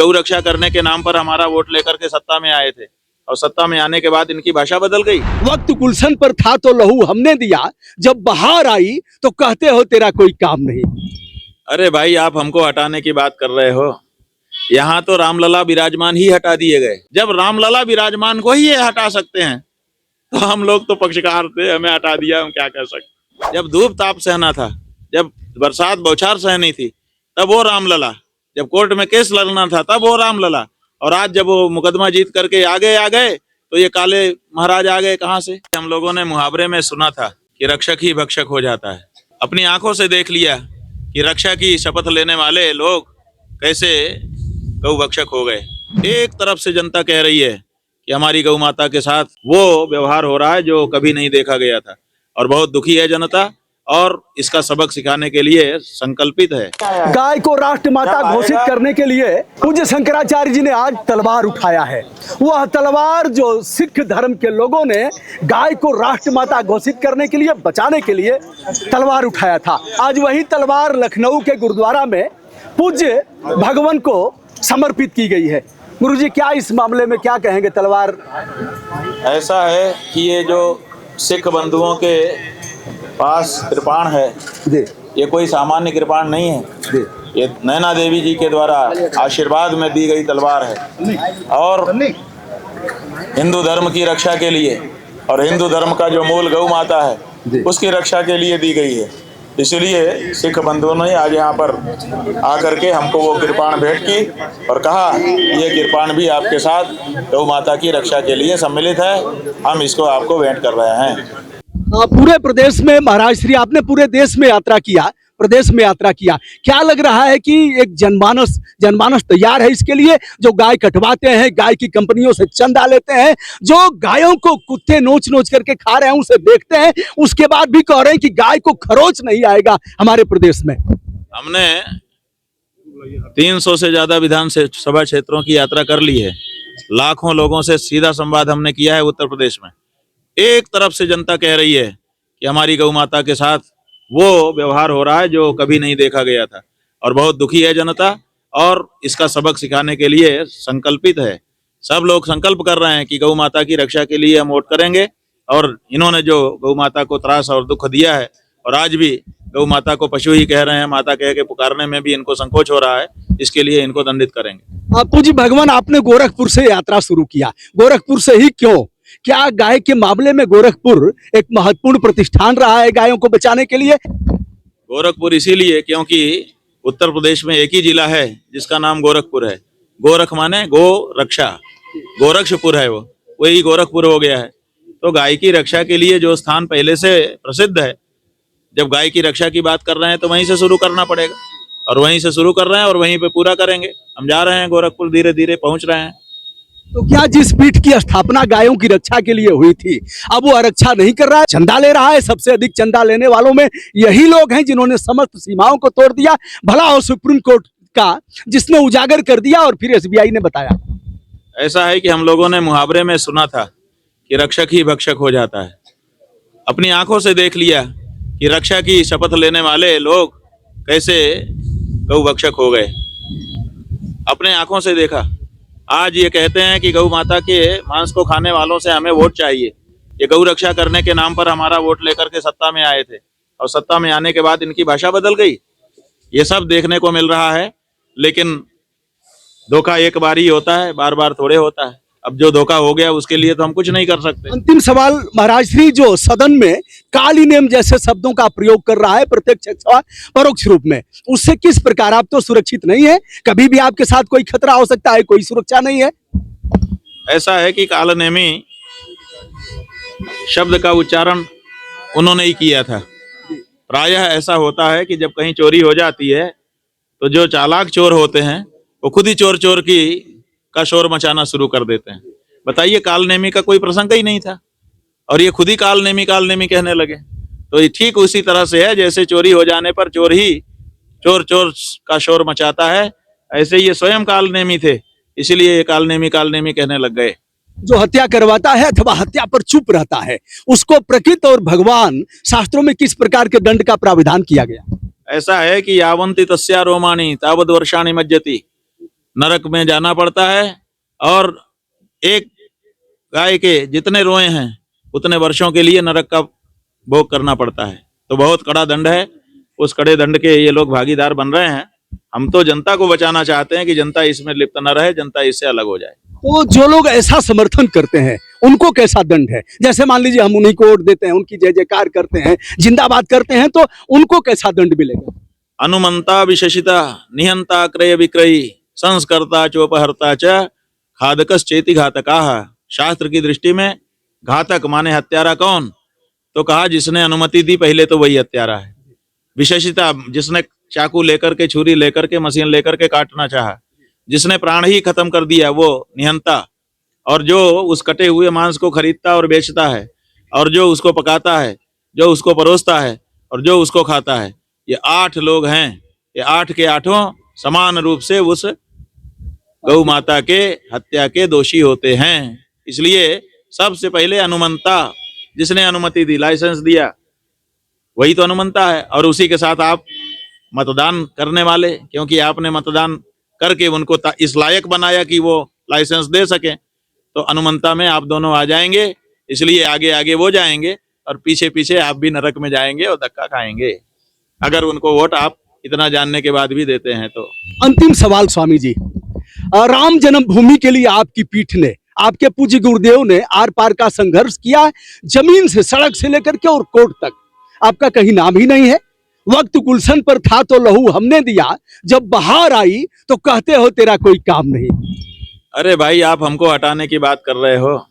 गौ रक्षा करने के नाम पर हमारा वोट लेकर के सत्ता में आए थे और सत्ता में आने के बाद इनकी भाषा बदल गई। वक्त गुलशन पर था तो लहू हमने दिया, जब बहार आई तो कहते हो तेरा कोई काम नहीं। अरे भाई, आप हमको हटाने की बात कर रहे हो। यहाँ तो रामलला विराजमान ही हटा दिए गए। जब रामलला विराजमान को ही ये हटा सकते हैं तो हम लोग तो पक्षकार थे, हमें हटा दिया, हम क्या कर सकते। जब धूप ताप सहना था, जब बरसात बौछार सहनी थी, तब वो रामलला। जब कोर्ट में केस लड़ना था, तब वो रामलला। और आज जब वो मुकदमा जीत करके आ गए तो ये काले महाराज आ गए कहाँ से। हम लोगों ने मुहावरे में सुना था कि रक्षक ही भक्षक हो जाता है। अपनी आंखों से देख लिया कि रक्षा की शपथ लेने वाले लोग कैसे गौ भक्षक हो गए। एक तरफ से जनता कह रही है कि हमारी गौ माता के साथ वो व्यवहार हो रहा है जो कभी नहीं देखा गया था, और बहुत दुखी है जनता, और इसका सबक सिखाने के लिए संकल्पित है। गाय को राष्ट्रमाता घोषित करने के लिए पूज्य शंकराचार्य जी ने आज तलवार उठाया है। वह तलवार जो सिख धर्म के लोगों ने गाय को राष्ट्रमाता घोषित करने के लिए, बचाने के लिए तलवार उठाया था, आज वही तलवार लखनऊ के गुरुद्वारा में पूज्य भगवान को समर्पित की गई है। गुरुजी, क्या इस मामले में क्या कहेंगे? तलवार ऐसा है कि ये जो सिख बंधुओं के पास कृपाण है, ये कोई सामान्य कृपाण नहीं है। ये नैना देवी जी के द्वारा आशीर्वाद में दी गई तलवार है, और हिंदू धर्म की रक्षा के लिए, और हिंदू धर्म का जो मूल गौ माता है उसकी रक्षा के लिए दी गई है। इसलिए सिख बंधुओं ने आज यहाँ पर आकर के हमको वो कृपाण भेंट की और कहा ये कृपाण भी आपके साथ गौ माता की रक्षा के लिए सम्मिलित है, हम इसको आपको भेंट कर रहे हैं। पूरे प्रदेश में महाराज श्री, आपने पूरे देश में यात्रा किया, प्रदेश में यात्रा किया, क्या लग रहा है कि एक जनमानस तैयार है इसके लिए? जो गाय कटवाते हैं, गाय की कंपनियों से चंदा लेते हैं, जो गायों को कुत्ते नोच करके खा रहे हैं उसे देखते हैं, उसके बाद भी कह रहे हैं कि गाय को खरोच नहीं आएगा हमारे प्रदेश में। हमने 300 से ज्यादा विधानसभा क्षेत्रों की यात्रा कर ली है, लाखों लोगों से सीधा संवाद हमने किया है उत्तर प्रदेश में। एक तरफ से जनता कह रही है कि हमारी गौ माता के साथ वो व्यवहार हो रहा है जो कभी नहीं देखा गया था, और बहुत दुखी है जनता, और इसका सबक सिखाने के लिए संकल्पित है। सब लोग संकल्प कर रहे हैं कि गौ माता की रक्षा के लिए हम वोट करेंगे, और इन्होंने जो गौ माता को त्रास और दुख दिया है, और आज भी गौ माता को पशु ही कह रहे हैं, माता कह के पुकारने में भी इनको संकोच हो रहा है, इसके लिए इनको दंडित करेंगे। पूज्य भगवान, आपने गोरखपुर से यात्रा शुरू किया, गोरखपुर से ही क्यों? क्या गाय के मामले में गोरखपुर एक महत्वपूर्ण प्रतिष्ठान रहा है गायों को बचाने के लिए? गोरखपुर इसीलिए क्योंकि उत्तर प्रदेश में एक ही जिला है जिसका नाम गोरखपुर है। गोरख माने गो रक्षा, गोरक्षपुर है, वो वही गोरखपुर हो गया है। तो गाय की रक्षा के लिए जो स्थान पहले से प्रसिद्ध है, जब गाय की रक्षा की बात कर रहे हैं तो वहीं से शुरू करना पड़ेगा, और वहीं से शुरू कर रहे हैं और वहीं पे पूरा करेंगे। हम जा रहे हैं गोरखपुर, धीरे धीरे पहुंच रहे हैं। तो क्या जिस पीठ की स्थापना गायों की रक्षा के लिए हुई थी, अब वो रक्षा नहीं कर रहा है, चंदा ले रहा है? सबसे अधिक चंदा लेने वालों में यही लोग हैं जिन्होंने समस्त सीमाओं को तोड़ दिया, भला और सुप्रीम कोर्ट का जिसने उजागर कर दिया और फिर एसबीआई ने बताया। ऐसा है कि हम लोगों ने मुहावरे में सुना था कि रक्षक ही भक्षक हो जाता है। अपनी आंखों से देख लिया कि रक्षा की शपथ लेने वाले लोग कैसे गौ भक्षक हो गए। अपने आंखों से देखा। आज ये कहते हैं कि गौ माता के मांस को खाने वालों से हमें वोट चाहिए। ये गौ रक्षा करने के नाम पर हमारा वोट लेकर के सत्ता में आए थे, और सत्ता में आने के बाद इनकी भाषा बदल गई। ये सब देखने को मिल रहा है, लेकिन धोखा एक बार ही होता है, बार बार थोड़े होता है। अब जो धोखा हो गया उसके लिए तो हम कुछ नहीं कर सकते। अंतिम सवाल महाराज श्री, जो सदन में काली नेम जैसे शब्दों का प्रयोग कर रहा है प्रत्यक्ष अथवा परोक्ष रूप में, उससे किस प्रकार? आप तो सुरक्षित नहीं है, कभी भी आपके साथ कोई खतरा हो सकता है, कोई सुरक्षा नहीं है। ऐसा है कि कालनेमी शब्द का उच्चारण उन्होंने ही किया था। प्रायः ऐसा होता है कि जब कहीं चोरी हो जाती है तो जो चालाक चोर होते हैं वो खुद ही चोर चोर का शोर मचाना शुरू कर देते हैं। बताइए, कालनेमी का कोई प्रसंग ही नहीं था और ये खुद ही कालनेमी कहने लगे। तो ये ठीक उसी तरह से है जैसे चोरी हो जाने पर चोर ही चोर का शोर मचाता है, ऐसे ये स्वयं कालनेमी थे, इसलिए ये कालनेमी कहने लग गए। जो हत्या करवाता है अथवा हत्या पर चुप रहता है, उसको प्रकृति और भगवान शास्त्रों में किस प्रकार के दंड का प्राविधान किया गया? ऐसा है कि यावंती तस्या रोमाणी तावद वर्षाणि मज्जति नरक में जाना पड़ता है और एक गाय के जितने रोए हैं उतने वर्षों के लिए नरक का भोग करना पड़ता है। तो बहुत कड़ा दंड है, उस कड़े दंड के ये लोग भागीदार बन रहे हैं। हम तो जनता को बचाना चाहते हैं कि जनता इसमें लिप्त न रहे, जनता इससे अलग हो जाए। तो जो लोग ऐसा समर्थन करते हैं उनको कैसा दंड है? जैसे मान लीजिए हम उन्हीं को वोट देते हैं, उनकी जय जयकार करते हैं, जिंदाबाद करते हैं, तो उनको कैसा दंड मिलेगा? अनुमंता विशेषिता निहंता क्रय विक्रयी संस्कर्ता चोपहर्ता च खादकश्चेति घातकाः। शास्त्र की दृष्टि में घातक माने हत्यारा कौन? तो कहा जिसने अनुमति दी पहले तो वही हत्यारा है। विशेषिता जिसने चाकू लेकर के, छुरी लेकर के, मशीन लेकर के काटना चाहा, जिसने प्राण ही खत्म कर दिया वो निहंता। और जो उस कटे हुए मांस को खरीदता और बेचता है, और जो उसको पकाता है, जो उसको परोसता है, और जो उसको खाता है, ये 8 लोग हैं। ये 8 के 8 समान रूप से उस गौ माता के हत्या के दोषी होते हैं। इसलिए सबसे पहले अनुमंता, जिसने अनुमति दी, लाइसेंस दिया, वही तो अनुमंता है। और उसी के साथ आप मतदान करने वाले, क्योंकि आपने मतदान करके उनको इस लायक बनाया कि वो लाइसेंस दे सके, तो अनुमंता में आप दोनों आ जाएंगे। इसलिए आगे आगे वो जाएंगे और पीछे पीछे आप भी नरक में जाएंगे और धक्का खाएंगे, अगर उनको वोट आप इतना जानने के बाद भी देते हैं तो। अंतिम सवाल स्वामी जी, राम जन्मभूमि के लिए आपकी पीठ ने, आपके पूज्य गुरुदेव ने आर पार का संघर्ष किया है, जमीन से, सड़क से लेकर के और कोर्ट तक। आपका कहीं नाम ही नहीं है। वक्त गुलशन पर था तो लहू हमने दिया, जब बहार आई तो कहते हो तेरा कोई काम नहीं। अरे भाई, आप हमको हटाने की बात कर रहे हो।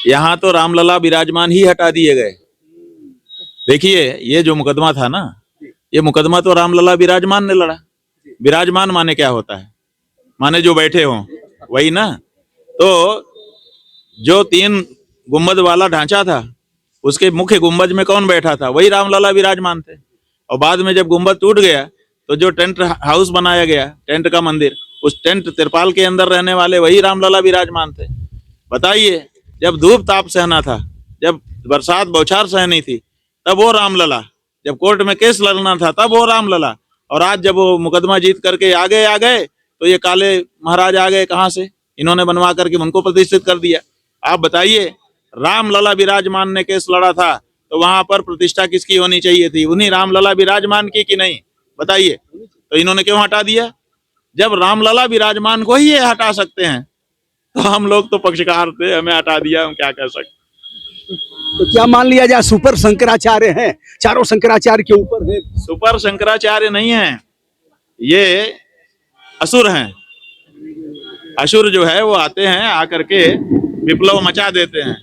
यहाँ तो रामलला विराजमान ही हटा दिए गए। देखिए, ये जो मुकदमा था ना, ये मुकदमा तो रामलला विराजमान ने लड़ा। विराजमान माने क्या होता है? माने जो बैठे हों, वही ना। तो जो 3 गुंबद वाला ढांचा था, उसके मुख्य गुंबज में कौन बैठा था? वही रामलला विराजमान थे। और बाद में जब गुंबद टूट गया तो जो टेंट हाउस बनाया गया, टेंट का मंदिर, उस टेंट तिरपाल के अंदर रहने वाले वही रामलला विराजमान थे। बताइए, जब धूप ताप सहना था, जब बरसात बौछार सहनी थी, तब वो रामलला। जब कोर्ट में केस लड़ना था, तब वो रामलला। और आज जब वो मुकदमा जीत करके आ गए तो ये काले महाराज आ गए कहाँ से? इन्होंने बनवा करके उनको प्रतिष्ठित कर दिया। आप बताइए, रामलला विराजमान ने केस लड़ा था तो वहां पर प्रतिष्ठा किसकी होनी चाहिए थी? उन्हीं रामलला विराजमान की कि नहीं? बताइए। तो इन्होंने क्यों हटा दिया? जब रामलला विराजमान को ही ये हटा सकते हैं तो हम लोग तो पक्षकार थे, हमें हटा दिया, हम क्या कर सकते? तो क्या मान लिया जाए सुपर शंकराचार्य हैं, चारों शंकराचार्य के ऊपर है? सुपर शंकराचार्य नहीं है, ये असुर हैं। असुर जो है वो आते हैं, आकर के विप्लव मचा देते हैं।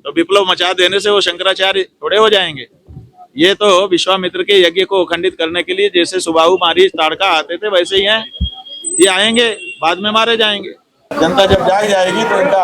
तो विप्लव मचा देने से वो शंकराचार्य थोड़े हो जाएंगे। ये तो विश्वामित्र के यज्ञ को खंडित करने के लिए जैसे सुबाहु, मारीच, ताड़का आते थे, वैसे ही हैं। ये आएंगे, बाद में मारे जाएंगे। जनता जब जाग जाएगी तो इनका